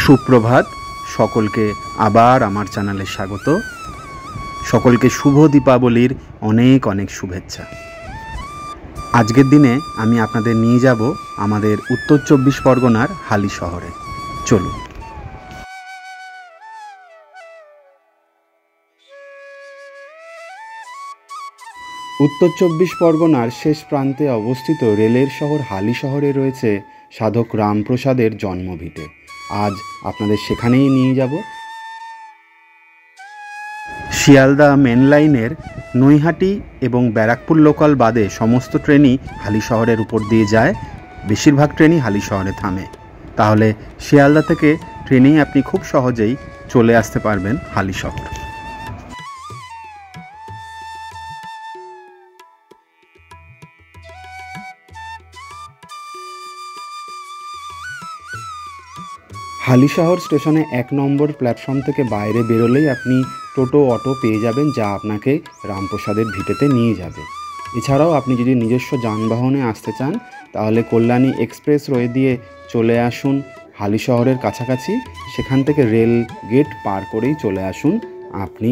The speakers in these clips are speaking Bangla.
সুপ্রভাত, সকলকে আবার আমার চ্যানেলে স্বাগত। সকলকে শুভ দীপাবলির অনেক অনেক শুভেচ্ছা। আজকের দিনে আমি আপনাদের নিয়ে যাব আমাদের উত্তর 24 পরগনার হালি শহরে। চলুন। উত্তর 24 পরগনার শেষ প্রান্তে অবস্থিত রেলের শহর হালি শহরে রয়েছে সাধক রামপ্রসাদের জন্মভিটে। আজ আপনাদের সেখানেই নিয়ে যাব। শিয়ালদা মেন লাইনের নৈহাটি এবং ব্যারাকপুর লোকাল বাদে সমস্ত ট্রেনই হালি শহরের উপর দিয়ে যায়। বেশিরভাগ ট্রেনই হালি শহরে থামে। তাহলে শিয়ালদা থেকে ট্রেনেই আপনি খুব সহজেই চলে আসতে পারবেন হালি শহর। হালিশহর স্টেশনে 1 নম্বর প্ল্যাটফর্ম থেকে বাইরে বেরোলেই আপনি টোটো অটো পেয়ে যাবেন, যা আপনাকে রামপ্রসাদের ভিটেতে নিয়ে যাবে। এছাড়াও আপনি যদি নিজস্ব যানবাহনে আসতে চান তাহলে কল্যাণী এক্সপ্রেস রোড দিয়ে চলে আসুন হালিশহরের কাছাকাছি। সেখান থেকে রেল গেট পার করেই চলে আসুন আপনি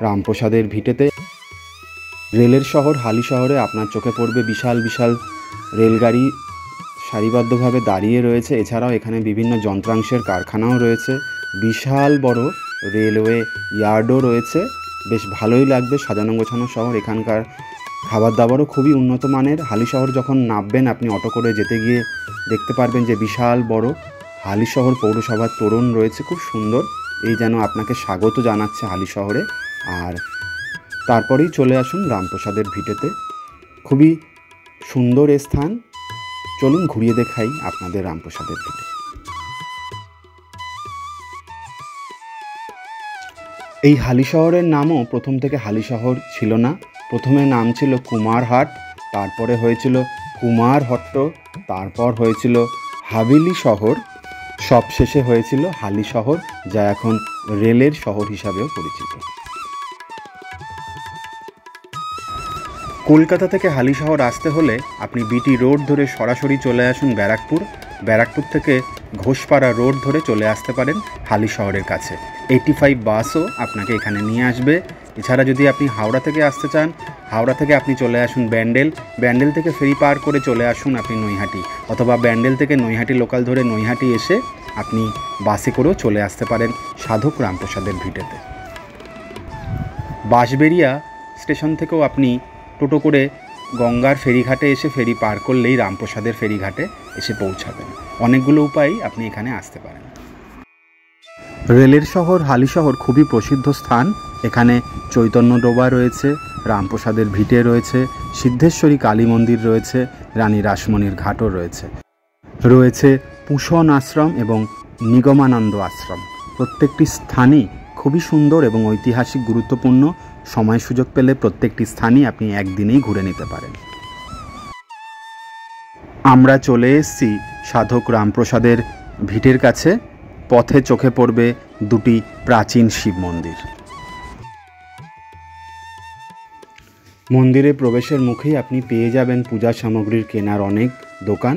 রামপ্রসাদের ভিটেতে। রেলের শহর হালি শহরে আপনার চোখে পড়বে বিশাল বিশাল রেলগাড়ি সারিবদ্ধভাবে দাঁড়িয়ে রয়েছে। এছাড়াও এখানে বিভিন্ন যন্ত্রাংশের কারখানাও রয়েছে। বিশাল বড় রেলওয়ে ইয়ার্ডও রয়েছে। বেশ ভালোই লাগবে, সাজানো গোছানো শহর। এখানকার খাবার দাবারও খুবই উন্নত মানের। হালি শহর যখন নামবেন আপনি অটো করে যেতে গিয়ে দেখতে পারবেন যে বিশাল বড় হালি শহর পৌরসভার তোরণ রয়েছে, খুব সুন্দর। এই যেন আপনাকে স্বাগত জানাচ্ছে হালি শহরে। আর তারপরেই চলে আসুন রামপ্রসাদের ভিটেতে। খুবই সুন্দর স্থান। চলুন ঘুরিয়ে দেখাই আপনাদের রামপ্রসাদের ভিটে। এই হালি শহরের নামও প্রথম থেকে হালি শহর ছিল না। প্রথমে নাম ছিল কুমারহাট, তারপরে হয়েছিল কুমারহট্ট, তারপর হয়েছিল হাভেলি শহর, সবশেষে হয়েছিল হালি শহর, যা এখন রেলের শহর হিসাবেও পরিচিত। কলকাতা থেকে হালি শহর আসতে হলে আপনি বিটি রোড ধরে সরাসরি চলে আসুন ব্যারাকপুর। ব্যারাকপুর থেকে ঘোষপাড়া রোড ধরে চলে আসতে পারেন হালি শহরের কাছে। 85 বাসও আপনাকে এখানে নিয়ে আসবে। এছাড়া যদি আপনি হাওড়া থেকে আসতে চান, হাওড়া থেকে আপনি চলে আসুন ব্যান্ডেল। ব্যান্ডেল থেকে ফেরি পার করে চলে আসুন আপনি নৈহাটি, অথবা ব্যান্ডেল থেকে নৈহাটি লোকাল ধরে নৈহাটি এসে আপনি বাসে করেও চলে আসতে পারেন সাধক রামপ্রসাদের ভিটেতে। বাঁশবেড়িয়া স্টেশন থেকেও আপনি টোটো করে গঙ্গার ফেরিঘাটে এসে ফেরি পার করলেই রামপ্রসাদের ফেরিঘাটে এসে পৌঁছাবেন। অনেকগুলো উপায়েই আপনি এখানে আসতে পারেন। রেলের শহর হালি শহর খুবই প্রসিদ্ধ স্থান। এখানে চৈতন্য ডোবা রয়েছে, রামপ্রসাদের ভিটে রয়েছে, সিদ্ধেশ্বরী কালী মন্দির রয়েছে, রানী রাসমণির ঘাটও রয়েছে। রয়েছে পুষণ আশ্রম এবং নিগমানন্দ আশ্রম। প্রত্যেকটি স্থানই খুবই সুন্দর এবং ঐতিহাসিক গুরুত্বপূর্ণ। সময় সুযোগ পেলে প্রত্যেকটি স্থানই আপনি একদিনেই ঘুরে নিতে পারেন। আমরা চলে এসেছি সাধক রামপ্রসাদের ভিটের কাছে। পথে চোখে পড়বে দুটি প্রাচীন শিব মন্দির। মন্দিরে প্রবেশের মুখেই আপনি পেয়ে যাবেন পূজা সামগ্রীর কেনার অনেক দোকান।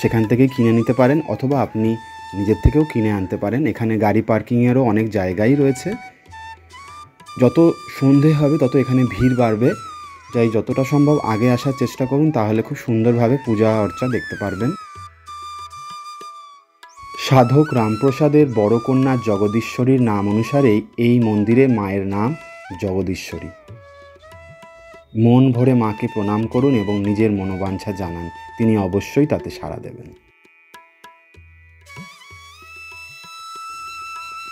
সেখান থেকে কিনে নিতে পারেন, অথবা আপনি নিজের থেকেও কিনে আনতে পারেন। এখানে গাড়ি পার্কিংয়েরও অনেক জায়গাই রয়েছে। যত সন্ধে হবে তত এখানে ভিড় বাড়বে, তাই যতটা সম্ভব আগে আসার চেষ্টা করুন, তাহলে খুব সুন্দরভাবে পূজা অর্চা দেখতে পারবেন। সাধক রামপ্রসাদের বড় কন্যা জগদীশ্বরীর নাম অনুসারেই এই মন্দিরে মায়ের নাম জগদীশ্বরী। মন ভরে মাকে প্রণাম করুন এবং নিজের মনোবাঞ্ছা জানান, তিনি অবশ্যই তাতে সাড়া দেবেন।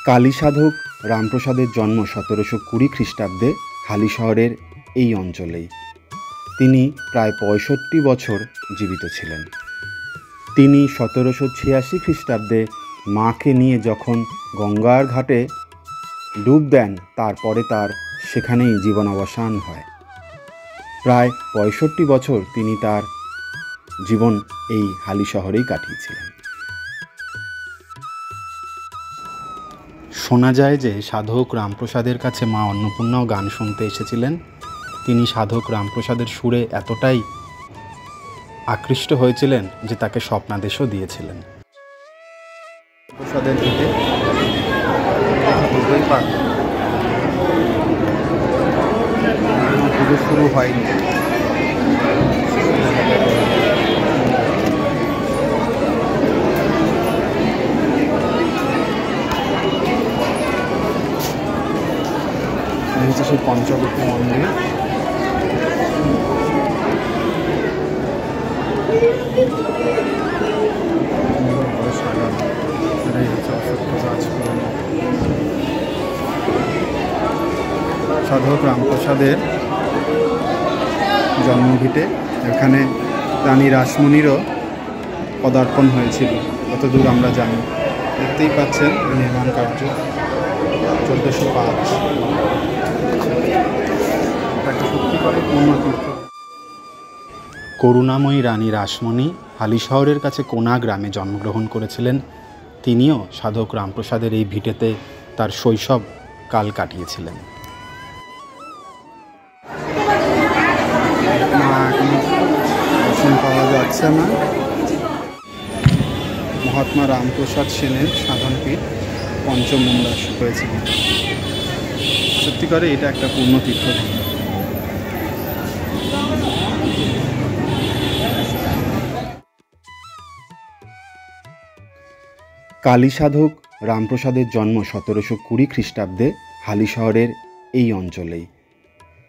কালী সাধক রামপ্রসাদের জন্ম 1720 খ্রিস্টাব্দে হালি শহরের এই অঞ্চলেই। তিনি প্রায় 65 বছর জীবিত ছিলেন। তিনি 1786 খ্রিস্টাব্দে মাকে নিয়ে যখন গঙ্গার ঘাটে ডুব দেন, তারপরে তার সেখানেই জীবনাবসান হয়। প্রায় 65 বছর তিনি তার জীবন এই হালি শহরেই কাটিয়েছিলেন। শোনা যায় যে সাধক রামপ্রসাদের কাছে মা অন্নপূর্ণাও গান শুনতে এসেছিলেন। তিনি সাধক রামপ্রসাদের সুরে এতটাই আকৃষ্ট হয়েছিলেন যে তাকে স্বপ্নাদেশও দিয়েছিলেন। প্রসাদের ভিটে বুঝতেই পারবেন পুজো শুরু হয়নি। হচ্ছে সেই পঞ্চবটী মন্দির। সাধক রামপ্রসাদের জন্মভিটে, এখানে রানী রাসমণিরও পদার্পণ হয়েছিল কতদূর আমরা জানি। দেখতেই পাচ্ছেন নির্মাণ কার্য 1405। সত্যি করে পূর্ণতীর্থ। করুণাময়ী রানী রাসমণি হালিশহরের কাছে কোনা গ্রামে জন্মগ্রহণ করেছিলেন। তিনিও সাধক রামপ্রসাদের এই ভিটেতে তার শৈশব কাল কাটিয়েছিলেন। দর্শন পাওয়া যাচ্ছে না। মহাত্মা রামপ্রসাদ সেনের সাধনপীঠ পঞ্চমুন্ডাস হয়েছিল। সত্যি করে এটা একটা পূর্ণতীর্থ। কালী সাধক রামপ্রসাদের জন্ম 1720 খ্রিস্টাব্দে হালিশহরের এই অঞ্চলেই।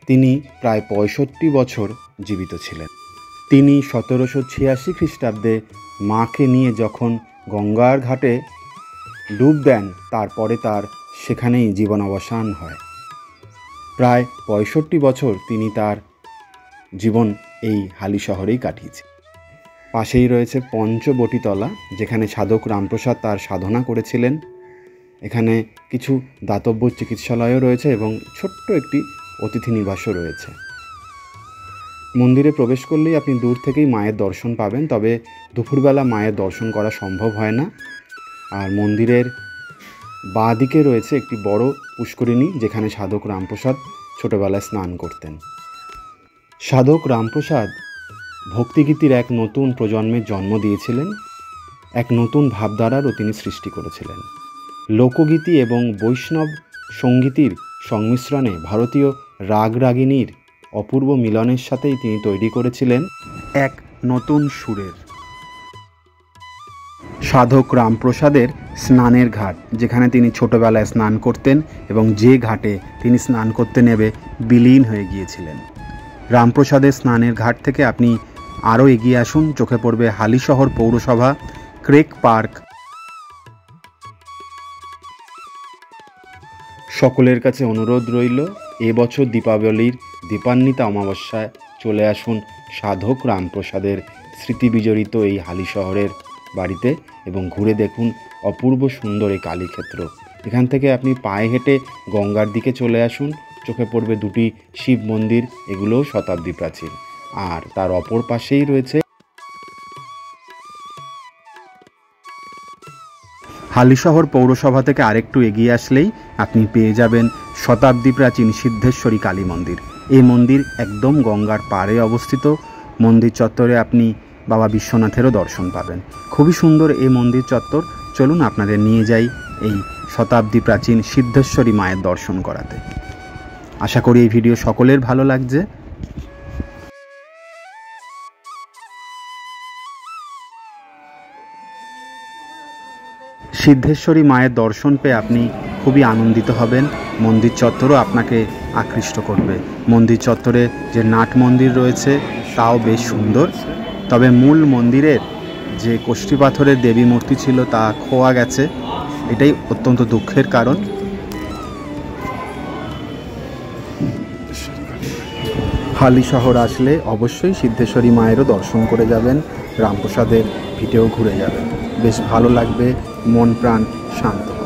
তিনি প্রায় 65 বছর জীবিত ছিলেন। তিনি 1786 খ্রিস্টাব্দে মাকে নিয়ে যখন গঙ্গার ঘাটে ডুব দেন, তারপরে তার সেখানেই জীবনাবসান হয়। প্রায় 65 বছর তিনি তার জীবন এই হালিশহরেই কাটিয়েছেন। পাশেই রয়েছে পঞ্চবটীতলা, যেখানে সাধক রামপ্রসাদ তার সাধনা করেছিলেন। এখানে কিছু দাতব্য চিকিৎসালয়ও রয়েছে এবং ছোট্ট একটি অতিথি নিবাসও রয়েছে। মন্দিরে প্রবেশ করলেই আপনি দূর থেকেই মায়ের দর্শন পাবেন, তবে দুপুরবেলা মায়ের দর্শন করা সম্ভব হয় না। আর মন্দিরের বাঁ দিকে রয়েছে একটি বড় পুষ্করিণী, যেখানে সাধক রামপ্রসাদ ছোটবেলায় স্নান করতেন। সাধক রামপ্রসাদ ভক্তিগীতির এক নতুন প্রজন্মের জন্ম দিয়েছিলেন। এক নতুন ভাবধারারও তিনি সৃষ্টি করেছিলেন। লোকগীতি এবং বৈষ্ণব সঙ্গীতের সংমিশ্রণে ভারতীয় রাগরাগিনীর অপূর্ব মিলনের সাথেই তিনি তৈরি করেছিলেন এক নতুন সুরের। সাধক রামপ্রসাদের স্নানের ঘাট, যেখানে তিনি ছোটবেলায় স্নান করতেন এবং যে ঘাটে তিনি স্নান করতে নেবে বিলীন হয়ে গিয়েছিলেন। রামপ্রসাদের স্নানের ঘাট থেকে আপনি আরও এগিয়ে আসুন, চোখে পড়বে হালিশহর পৌরসভা ক্রেক পার্ক। সকলের কাছে অনুরোধ রইল, এবছর দীপাবলির দীপান্বিতা অমাবস্যায় চলে আসুন সাধক রামপ্রসাদের স্মৃতিবিজড়িত এই হালিশহরের বাড়িতে এবং ঘুরে দেখুন অপূর্ব সুন্দর এই কালীক্ষেত্র। এখান থেকে আপনি পায়ে হেঁটে গঙ্গার দিকে চলে আসুন, চোখে পড়বে দুটি শিব মন্দির, এগুলোও শতাব্দী প্রাচীন। আর তার অপর পাশেই রয়েছে হালিশহর পৌরসভা থেকে আরেকটু এগিয়ে আসলেই আপনি পেয়ে যাবেন শতাব্দী প্রাচীন সিদ্ধেশ্বরী কালী মন্দির। এই মন্দির একদম গঙ্গার পাড়ে অবস্থিত। মন্দির চত্বরে আপনি বাবা বিশ্বনাথেরও দর্শন পাবেন। খুবই সুন্দর এই মন্দির চত্বর। চলুন আপনাদের নিয়ে যাই এই শতাব্দী প্রাচীন সিদ্ধেশ্বরী মায়ের দর্শন করাতে। আশা করি এই ভিডিও সকলের ভালো লাগছে। সিদ্ধেশ্বরী মায়ের দর্শন পেয়ে আপনি খুবই আনন্দিত হবেন। মন্দির চত্বরও আপনাকে আকৃষ্ট করবে। মন্দির চত্বরে যে নাট মন্দির রয়েছে তাও বেশ সুন্দর, তবে মূল মন্দিরের যে কষ্টি পাথরের দেবী মূর্তি ছিল তা খোয়া গেছে, এটাই অত্যন্ত দুঃখের কারণ। হালিশহর আসলে অবশ্যই সিদ্ধেশ্বরী মায়েরও দর্শন করে যাবেন, রামপ্রসাদের ভিটেও ঘুরে যাবেন। বেশ ভালো লাগবে, মন প্রাণ শান্ত হবে।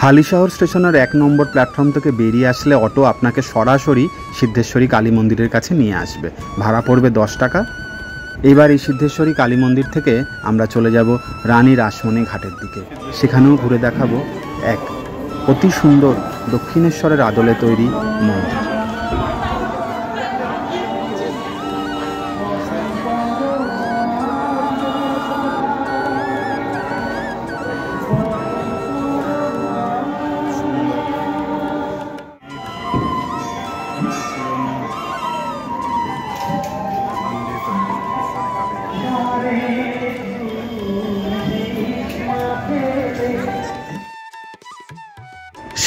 হালিশহর স্টেশনের 1 নম্বর প্ল্যাটফর্ম থেকে বেরিয়ে আসলে অটো আপনাকে সরাসরি সিদ্ধেশ্বরী কালী মন্দিরের কাছে নিয়ে আসবে। ভাড়া পড়বে 10 টাকা। এবার এই সিদ্ধেশ্বরী কালী মন্দির থেকে আমরা চলে যাব রানী রাসমণি ঘাটের দিকে। সেখানেও ঘুরে দেখাবো এক অতি সুন্দর দক্ষিণেশ্বরের আদলে তৈরি মন্দির।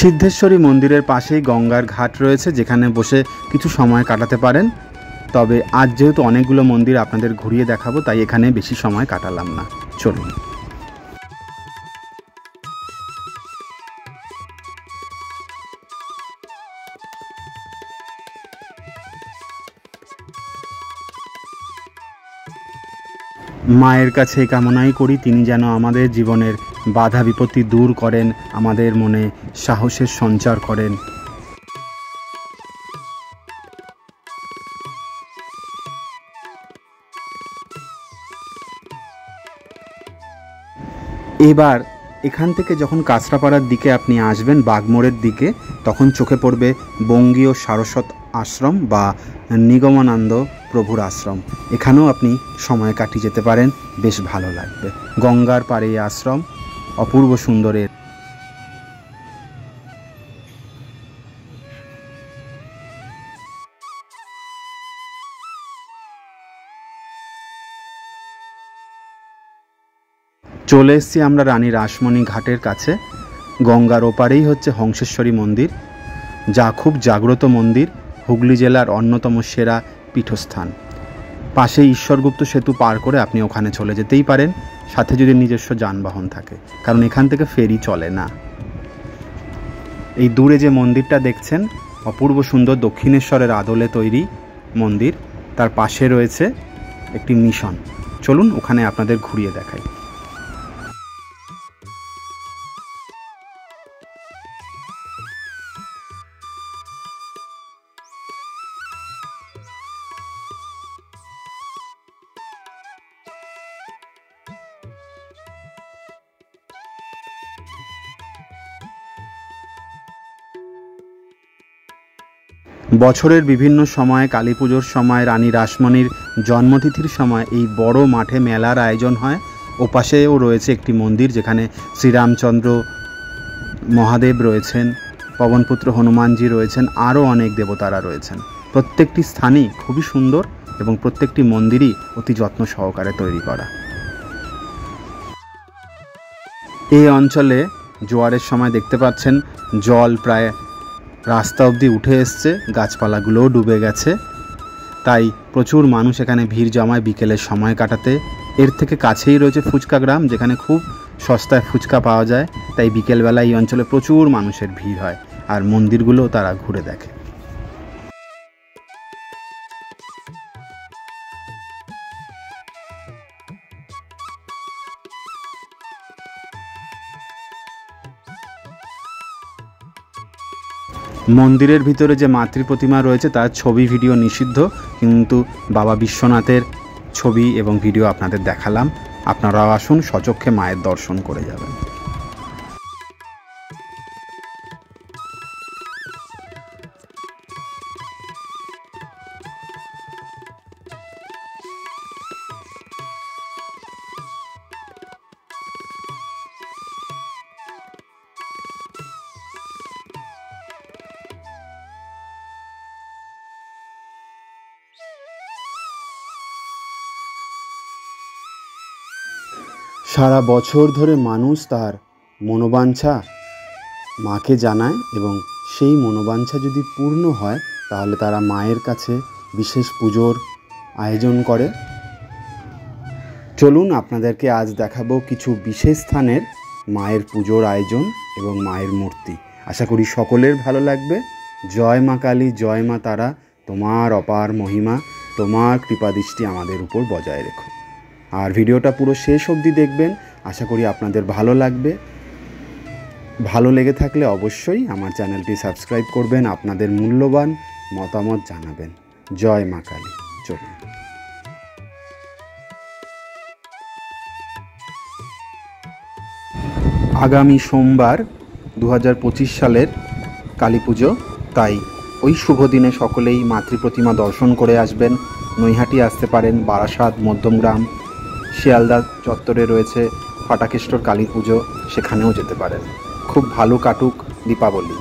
সিদ্ধেশ্বরী মন্দিরের পাশেই গঙ্গার ঘাট রয়েছে, যেখানে বসে কিছু সময় কাটাতে পারেন। তবে আজ যেহেতু অনেকগুলো মন্দির আপনাদের ঘুরিয়ে দেখাবো, তাই এখানে বেশি সময় কাটালাম না। চলুন। মায়ের কাছে কামনাই করি তিনি যেন আমাদের জীবনের বাধা বিপত্তি দূর করেন, আমাদের মনে সাহসের সঞ্চার করেন। এবার এখান থেকে যখন কাঁচরাপাড়ার দিকে আপনি আসবেন, বাগমোড়ের দিকে, তখন চোখে পড়বে বঙ্গীয় সারস্বত আশ্রম বা নিগমানন্দ প্রভুর আশ্রম। এখানেও আপনি সময় কাটিয়ে যেতে পারেন, বেশ ভালো লাগবে। গঙ্গার পাড়ে এই আশ্রম, অপূর্ব সুন্দরের। চলে এসেছি আমরা রানী রাসমণি ঘাটের কাছে। গঙ্গার ওপারেই হচ্ছে হংসেশ্বরী মন্দির, যা খুব জাগ্রত মন্দির, হুগলি জেলার অন্যতম সেরা পীঠস্থান। পাশে ঈশ্বরগুপ্ত সেতু পার করে আপনি ওখানে চলে যেতেই পারেন, সাথে যদি নিজস্ব যানবাহন থাকে, কারণ এখান থেকে ফেরি চলে না। এই দূরে যে মন্দিরটা দেখছেন, অপূর্ব সুন্দর দক্ষিণেশ্বরের আদলে তৈরি মন্দির, তার পাশে রয়েছে একটি মিশন। চলুন ওখানে আপনাদের ঘুরিয়ে দেখাই। বছরের বিভিন্ন সময়ে, কালী পুজোর সময়, রানী রাসমণির জন্মতিথির সময় এই বড় মাঠে মেলার আয়োজন হয়। ওপাশেও রয়েছে একটি মন্দির, যেখানে শ্রীরামচন্দ্র মহাদেব রয়েছেন, পবনপুত্র হনুমানজি রয়েছেন, আরও অনেক দেবতারা রয়েছেন। প্রত্যেকটি স্থানই খুবই সুন্দর এবং প্রত্যেকটি মন্দিরই অতি যত্ন সহকারে তৈরি করা। এই অঞ্চলে জোয়ারের সময় দেখতে পাচ্ছেন জল প্রায় রাস্তা অবধি উঠে এসছে, গাছপালাগুলোও ডুবে গেছে, তাই প্রচুর মানুষ এখানে ভিড় জমায় বিকেলের সময় কাটাতে। এর থেকে কাছেই রয়েছে ফুচকা গ্রাম, যেখানে খুব সস্তায় ফুচকা পাওয়া যায়, তাই বিকেলবেলা এই অঞ্চলে প্রচুর মানুষের ভিড় হয়, আর মন্দিরগুলোও তারা ঘুরে দেখে। মন্দিরের ভিতরে যে মাতৃ প্রতিমা রয়েছে তার ছবি ভিডিও নিষিদ্ধ, কিন্তু বাবা বিশ্বনাথের ছবি এবং ভিডিও আপনাদের দেখালাম। আপনারাও আসুন, সচক্ষে মায়ের দর্শন করে যাবেন। সারা বছর ধরে মানুষ তার মনোবাঞ্ছা মাকে জানায়, এবং সেই মনোবাঞ্ছা যদি পূর্ণ হয় তাহলে তারা মায়ের কাছে বিশেষ পুজোর আয়োজন করে। চলুন আপনাদেরকে আজ দেখাবো কিছু বিশেষ স্থানের মায়ের পুজোর আয়োজন এবং মায়ের মূর্তি। আশা করি সকলের ভালো লাগবে। জয় মা কালী, জয় মা তারা, তোমার অপার মহিমা, তোমার কৃপাদৃষ্টি আমাদের উপর বজায় রেখো। আর ভিডিওটা পুরো শেষ অবধি দেখবেন, আশা করি আপনাদের ভালো লাগবে। ভালো লেগে থাকলে অবশ্যই আমার চ্যানেলটি সাবস্ক্রাইব করবেন, আপনাদের মূল্যবান মতামত জানাবেন। জয় মা কালী। চলুন। আগামী সোমবার 2025 সালের কালী পুজো, তাই ওই শুভ দিনে সকলেই মাতৃ প্রতিমা দর্শন করে আসবেন। নৈহাটি আসতে পারেন, বারাসাত, মধ্যমগ্রাম, শিয়ালদা চত্বরে রয়েছে ফাটাকেষ্টর কালী পুজো, সেখানেও যেতে পারেন। খুব ভালো কাটুক দীপাবলি।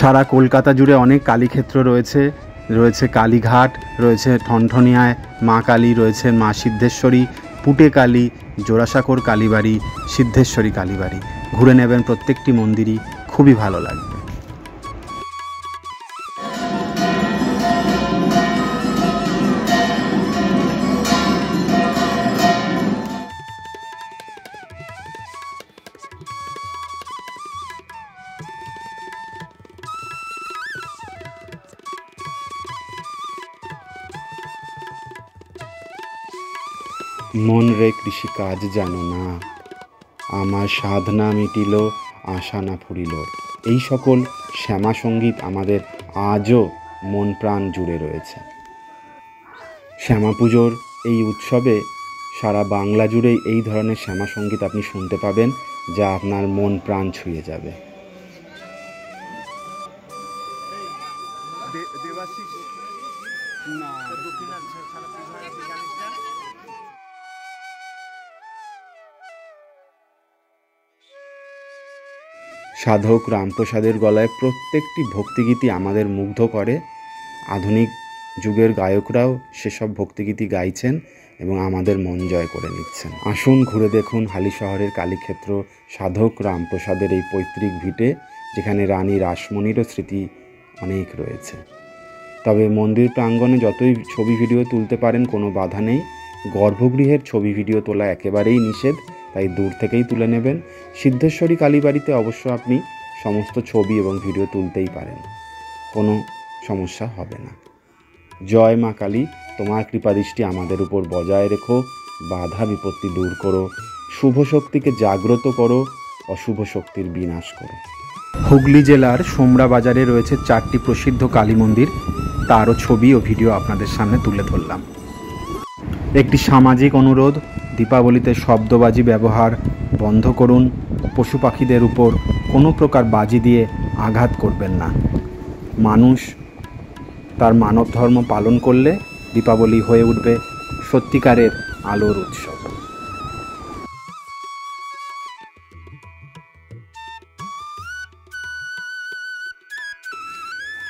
সারা কলকাতা জুড়ে অনেক কালীক্ষেত্র রয়েছে কালীঘাট, রয়েছে ঠনঠনিয়ায় মা কালী, রয়েছে মা সিদ্ধেশ্বরী, পুটে কালী, জোড়াসাঁকোর কালীবাড়ি, সিদ্ধেশ্বরী কালীবাড়ি। ঘুরে নেবেন প্রত্যেকটি মন্দিরই, খুবই ভালো লাগবে। মন রে কৃষি কাজ জানো না, আমার সাধনা মিটিল, আশা না ফুরিল। এই সকল শ্যামা সঙ্গীত আমাদের আজও মন প্রাণ জুড়ে রয়েছে। শ্যামা পুজোর এই উৎসবে সারা বাংলা জুড়েই এই ধরনের শ্যামা সঙ্গীত আপনি শুনতে পাবেন, যা আপনার মন প্রাণ ছুঁয়ে যাবে। সাধক রামপ্রসাদের গলায় প্রত্যেকটি ভক্তিগীতি আমাদের মুগ্ধ করে। আধুনিক যুগের গায়করাও সেসব ভক্তিগীতি গাইছেন এবং আমাদের মন জয় করে নিচ্ছেন। আসুন ঘুরে দেখুন হালি শহরের কালীক্ষেত্র সাধক রামপ্রসাদের এই পৈতৃক ভিটে, যেখানে রানী রাসমণিরও স্মৃতি অনেক রয়েছে। তবে মন্দির প্রাঙ্গণে যতই ছবি ভিডিও তুলতে পারেন কোনো বাধা নেই। গর্ভগৃহের ছবি ভিডিও তোলা একেবারেই নিষেধ, তাই দূর থেকেই তুলে নেবেন। সিদ্ধেশ্বরী কালীবাড়িতে অবশ্য আপনি সমস্ত ছবি এবং ভিডিও তুলতেই পারেন, কোনো সমস্যা হবে না। জয় মা কালী, তোমার কৃপাদৃষ্টি আমাদের উপর বজায় রেখো, বাধা বিপত্তি দূর করো, শুভ শক্তিকে জাগ্রত করো, অশুভ শক্তির বিনাশ করো। হুগলি জেলার সোমরা বাজারে রয়েছে 4টি প্রসিদ্ধ কালী মন্দির, তারও ছবি ও ভিডিও আপনাদের সামনে তুলে ধরলাম। একটি সামাজিক অনুরোধ, দীপাবলিতে শব্দবাজি ব্যবহার বন্ধ করুন। পশু পাখিদের উপর কোনো প্রকার বাজি দিয়ে আঘাত করবেন না। মানুষ তার মানব ধর্ম পালন করলে দীপাবলি হয়ে উঠবে সত্যিকারের আলোর উৎসব।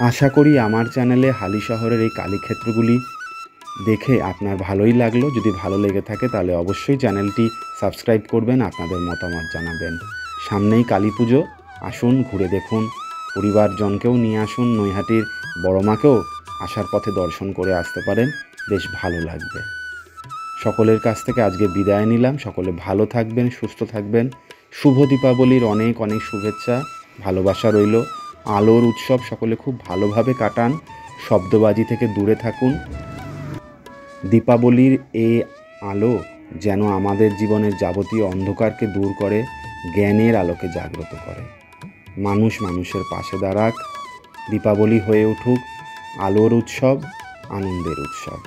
আশা করি আমার চ্যানেলে হালি শহরের এই কালীক্ষেত্রগুলি দেখে আপনার ভালোই লাগলো। যদি ভালো লেগে থাকে তাহলে অবশ্যই চ্যানেলটি সাবস্ক্রাইব করবেন, আপনাদের মতামত জানাবেন। সামনেই কালী পুজো, আসুন ঘুরে দেখুন, পরিবারজনকেও নিয়ে আসুন। নৈহাটির বড়মাকেও আসার পথে দর্শন করে আসতে পারেন, বেশ ভালো লাগবে। সকলের কাছ থেকে আজকে বিদায় নিলাম। সকলে ভালো থাকবেন, সুস্থ থাকবেন। শুভ দীপাবলির অনেক অনেক শুভেচ্ছা, ভালোবাসা রইল। আলোর উৎসব সকলে খুব ভালোভাবে কাটান, শব্দবাজি থেকে দূরে থাকুন। দীপাবলির এই আলো যেন আমাদের জীবনের যাবতীয় অন্ধকারকে দূর করে, জ্ঞানের আলোকে জাগ্রত করে। মানুষ মানুষের পাশে দাঁড়াক, দীপাবলি হয়ে উঠুক আলোর উৎসব, আনন্দের উৎসব।